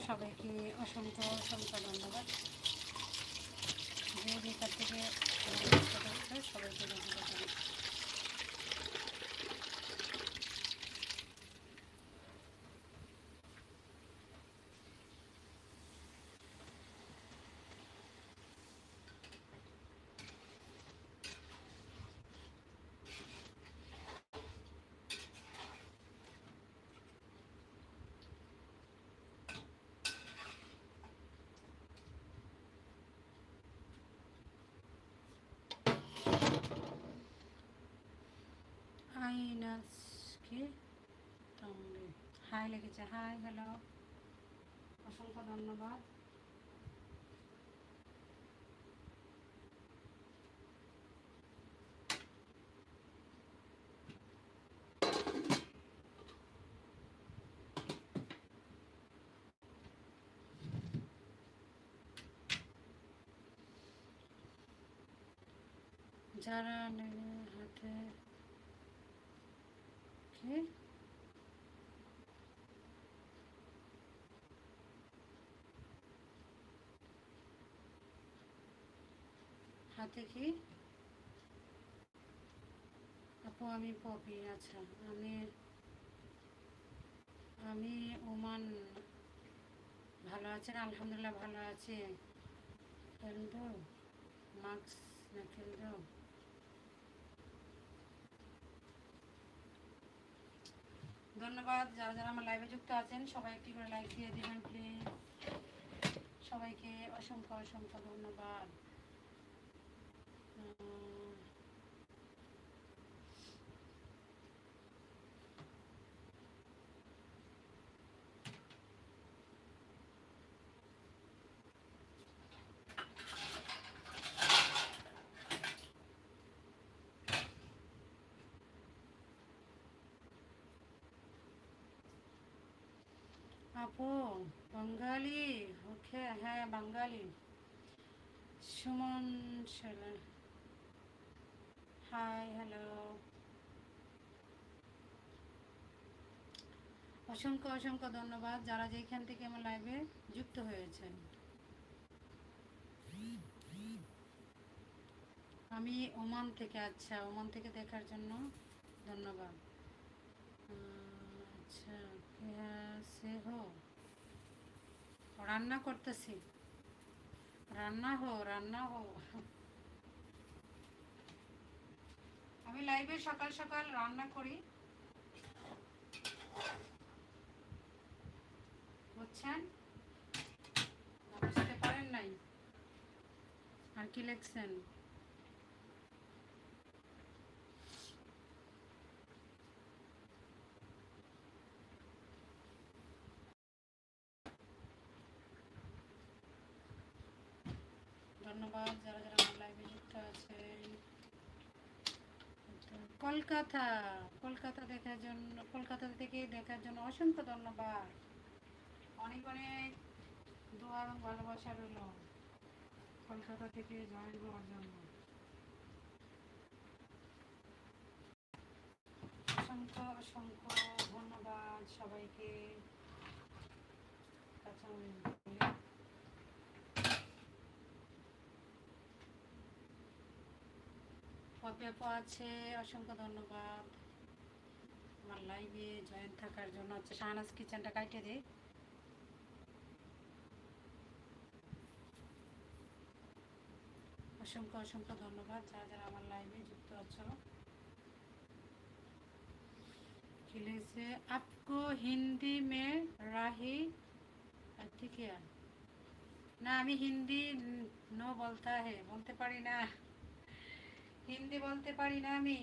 সবাইকে অসংখ্য অসংখ্য ধন্যবাদ। যে যেখান থেকে সবাইকে ধন্যবাদ। আইনাসকে তঙ্গে হাই লেগেছে। হাই, হ্যালো, অসংখ্য ধন্যবাদ। যারা হাতে কি হাতে কি আপু? আমি পপি। আচ্ছা, আমি আমি ওমান। ভালো আছেন? আলহামদুলিল্লাহ ভালো আছি। কিন্তু মাস্ক না কিন্তু ধন্যবাদ। যারা যারা আমার লাইভে যুক্ত আছেন সবাই একটি করে লাইক দিয়ে দিবেন প্লিজ। সবাইকে অসংখ্য অসংখ্য ধন্যবাদ। আপু বাঙালি? ওকে, হ্যাঁ বাঙালি। সুমন শোলা, হাই, হ্যালো, অসংখ্য অসংখ্য ধন্যবাদ যারা যেখান থেকে আমার লাইভে যুক্ত হয়েছেন। আমি ওমান থেকে। আচ্ছা, ওমান থেকে দেখার জন্য ধন্যবাদ। আচ্ছা, সে হো রান্না করতেছি। রান্না হো। আমি লাইভে সকাল সকাল রান্না করি, বুঝছেন? বুঝতে পারেন নাই? আর কি লেখছেন? ধন্যবাদ যারা যারা আমার লাইভে যুক্ত আছেন। কলকাতা, কলকাতা দেখার জন্য, কলকাতা থেকে দেখার জন্য অসংখ্য ধন্যবাদ। অনেক অনেক দোয়া এবং ভালোবাসা রইল কলকাতা থেকে জয়েন হওয়ার জন্য। অসংখ্য অসংখ্য ধন্যবাদ সবাইকে। পপি আপু আছে, অসংখ্য ধন্যবাদ আমার লাইভে জয়েন থাকার জন্য। আচ্ছা, শাহনাজ কিচেনটা কাটিয়ে দিই। অসংখ্য অসংখ্য ধন্যবাদ যারা যারা আমার লাইভে যুক্ত আছো। खिले से आपको हिंदी में राही ठीक है ना? আমি হিন্দি নো বলতা হে, বলতে পারি না, হিন্দি বলতে পারি না আমি।